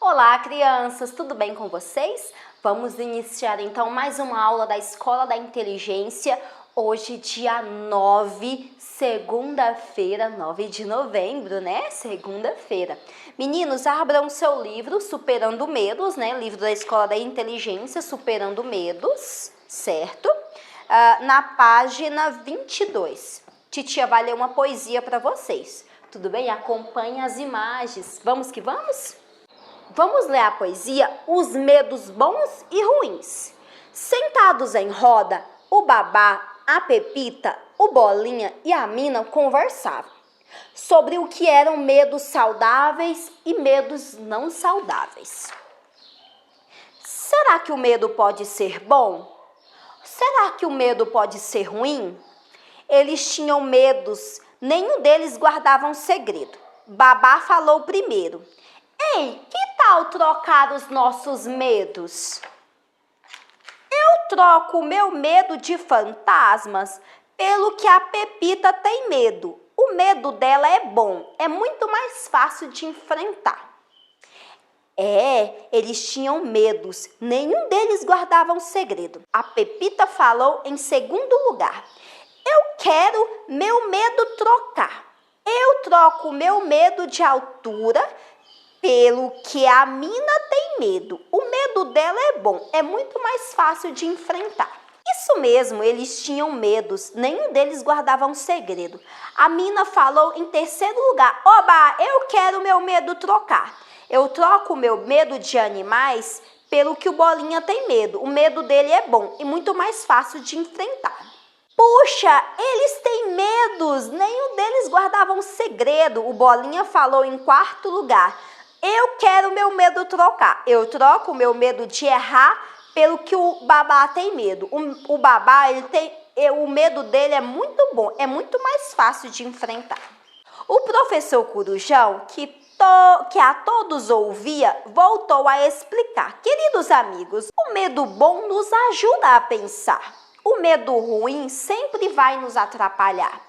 Olá, crianças! Tudo bem com vocês? Vamos iniciar então mais uma aula da Escola da Inteligência. Hoje, dia 9, segunda-feira, 9 de novembro, né? Segunda-feira. Meninos, abram seu livro Superando Medos, né? Livro da Escola da Inteligência, Superando Medos, certo? Na página 22. Titia vai ler uma poesia para vocês. Tudo bem? Acompanhe as imagens. Vamos que vamos? Vamos ler a poesia Os Medos Bons e Ruins. Sentados em roda, o Babá, a Pepita, o Bolinha e a Mina conversavam sobre o que eram medos saudáveis e medos não saudáveis. Será que o medo pode ser bom? Será que o medo pode ser ruim? Eles tinham medos, nenhum deles guardava um segredo. Babá falou primeiro. Ei, que tal trocar os nossos medos? Eu troco o meu medo de fantasmas pelo que a Pepita tem medo. O medo dela é bom, é muito mais fácil de enfrentar. Eles tinham medos, nenhum deles guardava um segredo. A Pepita falou em segundo lugar. Eu quero meu medo trocar. Eu troco o meu medo de altura pelo que a Mina tem medo. O medo dela é bom, é muito mais fácil de enfrentar. Isso mesmo, eles tinham medos, nenhum deles guardava um segredo. A Mina falou em terceiro lugar. Oba, eu quero meu medo trocar. Eu troco o meu medo de animais pelo que o Bolinha tem medo. O medo dele é bom e muito mais fácil de enfrentar. Puxa, eles têm medos, nenhum deles guardava um segredo. O Bolinha falou em quarto lugar. Eu quero meu medo trocar. Eu troco o meu medo de errar pelo que o Babá tem medo. O Babá, o medo dele é muito bom, é muito mais fácil de enfrentar. O professor Corujão, que a todos ouvia, voltou a explicar. Queridos amigos, o medo bom nos ajuda a pensar. O medo ruim sempre vai nos atrapalhar.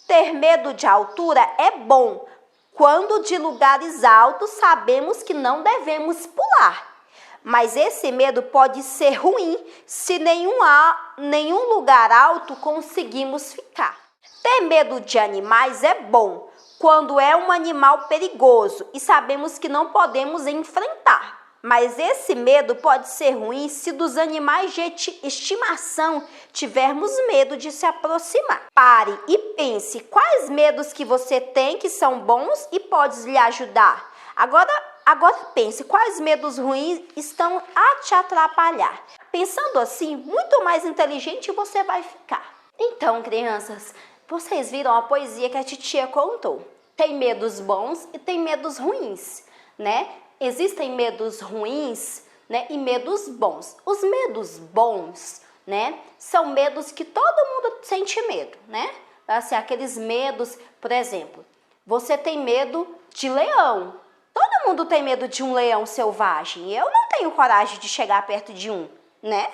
Ter medo de altura é bom. Quando de lugares altos sabemos que não devemos pular. Mas esse medo pode ser ruim se nenhum lugar alto conseguimos ficar. Ter medo de animais é bom quando é um animal perigoso e sabemos que não podemos enfrentar. Mas esse medo pode ser ruim se dos animais de estimação tivermos medo de se aproximar. Pare e pense quais medos que você tem que são bons e podem lhe ajudar. Agora pense quais medos ruins estão a te atrapalhar. Pensando assim, muito mais inteligente você vai ficar. Então, crianças, vocês viram a poesia que a titia contou. Tem medos bons e tem medos ruins, né? Existem medos ruins, né, e medos bons. Os medos bons, né, são medos que todo mundo sente medo, né? Assim, aqueles medos, por exemplo, você tem medo de leão. Todo mundo tem medo de um leão selvagem. Eu não tenho coragem de chegar perto de um, né?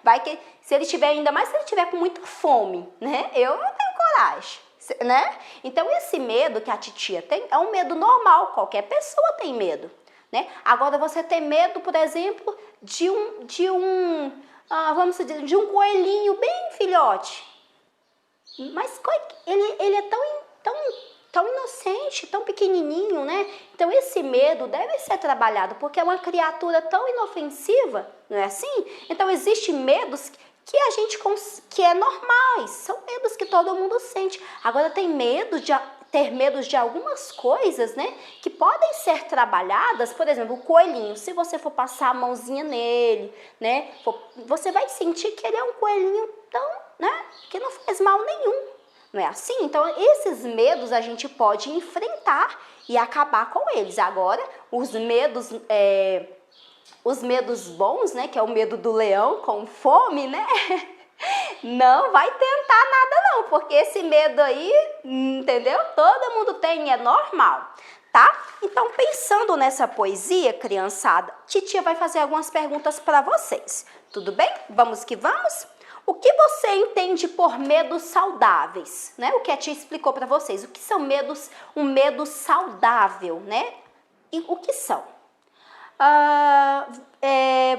Vai que se ele tiver, ainda mais se ele tiver com muita fome, né? Eu não tenho coragem. Né? Então esse medo que a titia tem é um medo normal, qualquer pessoa tem medo, né? Agora você tem medo, por exemplo, de um coelhinho bem filhote, mas ele é tão inocente, tão pequenininho, né? Então esse medo deve ser trabalhado porque é uma criatura tão inofensiva, não é assim? Então existem medos que é normais, são medos que todo mundo sente. Agora ter medo de algumas coisas, né, que podem ser trabalhadas. Por exemplo, o coelhinho, se você for passar a mãozinha nele, né, você vai sentir que ele é um coelhinho que não faz mal nenhum. Não é assim? Então, esses medos a gente pode enfrentar e acabar com eles. Agora, os medos bons, né, que é o medo do leão com fome, né, não vai tentar nada não, porque esse medo aí, entendeu? Todo mundo tem, é normal, tá? Então, pensando nessa poesia, criançada, titia vai fazer algumas perguntas para vocês. Tudo bem? Vamos que vamos? O que você entende por medos saudáveis, né? O que a tia explicou para vocês. O que são medos, um medo saudável, né? E o que são?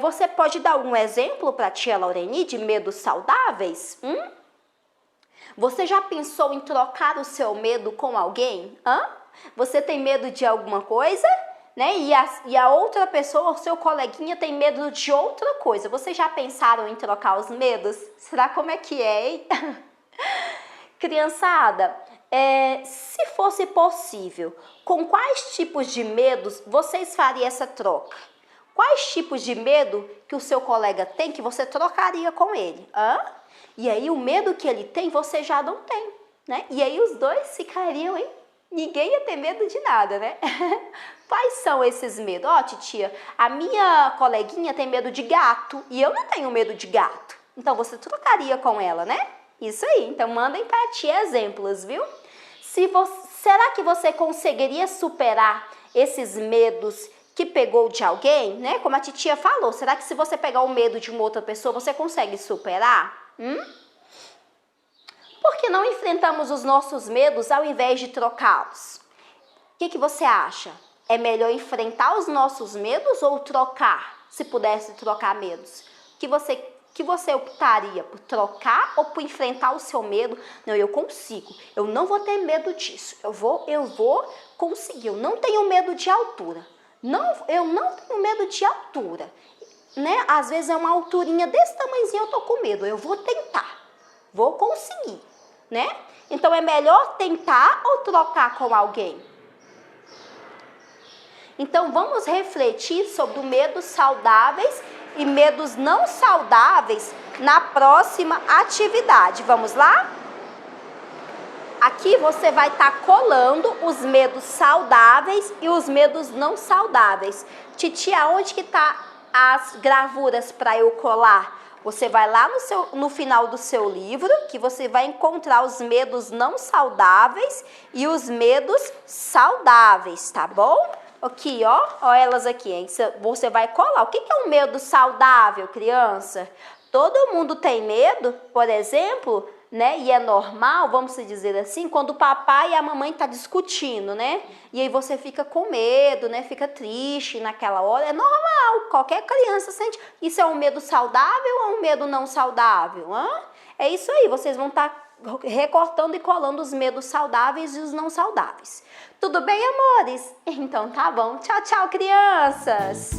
Você pode dar um exemplo para a tia Laureni de medos saudáveis? Você já pensou em trocar o seu medo com alguém? Você tem medo de alguma coisa, né? E a outra pessoa, o seu coleguinha, tem medo de outra coisa. Vocês já pensaram em trocar os medos? Será como é que é, hein? Criançada, se fosse possível, com quais tipos de medos vocês fariam essa troca? Quais tipos de medo que o seu colega tem que você trocaria com ele? E aí o medo que ele tem, você já não tem, né? E aí os dois ficariam, hein? Ninguém ia ter medo de nada, né? Quais são esses medos? Titia, a minha coleguinha tem medo de gato e eu não tenho medo de gato. Então você trocaria com ela, né? Isso aí. Então mandem para a tia exemplos, viu? Será que você conseguiria superar esses medos que pegou de alguém, né? Como a titia falou, será que se você pegar o medo de uma outra pessoa, você consegue superar? Por que não enfrentamos os nossos medos ao invés de trocá-los? O que você acha? É melhor enfrentar os nossos medos ou trocar, se pudesse trocar medos? Que você optaria por trocar ou por enfrentar o seu medo? Não, eu consigo, eu não vou ter medo disso, eu vou conseguir, eu não tenho medo de altura. Eu não tenho medo de altura, né? Às vezes é uma alturinha desse tamanhozinho, eu tô com medo, eu vou tentar, vou conseguir, né? Então é melhor tentar ou trocar com alguém? Então vamos refletir sobre medos saudáveis e medos não saudáveis na próxima atividade. Vamos lá? Aqui você vai estar colando os medos saudáveis e os medos não saudáveis. Titia, onde que tá as gravuras para eu colar? Você vai lá no final do seu livro, que você vai encontrar os medos não saudáveis e os medos saudáveis, tá bom? Aqui, ó elas aqui, hein? Você vai colar. O que é um medo saudável, criança? Todo mundo tem medo, por exemplo, né? E é normal, vamos dizer assim, quando o papai e a mamãe tá discutindo, né? E aí você fica com medo, né? Fica triste naquela hora. É normal, qualquer criança sente. Isso é um medo saudável ou um medo não saudável? É isso aí, vocês vão estar recortando e colando os medos saudáveis e os não saudáveis. Tudo bem, amores? Então tá bom. Tchau, tchau, crianças!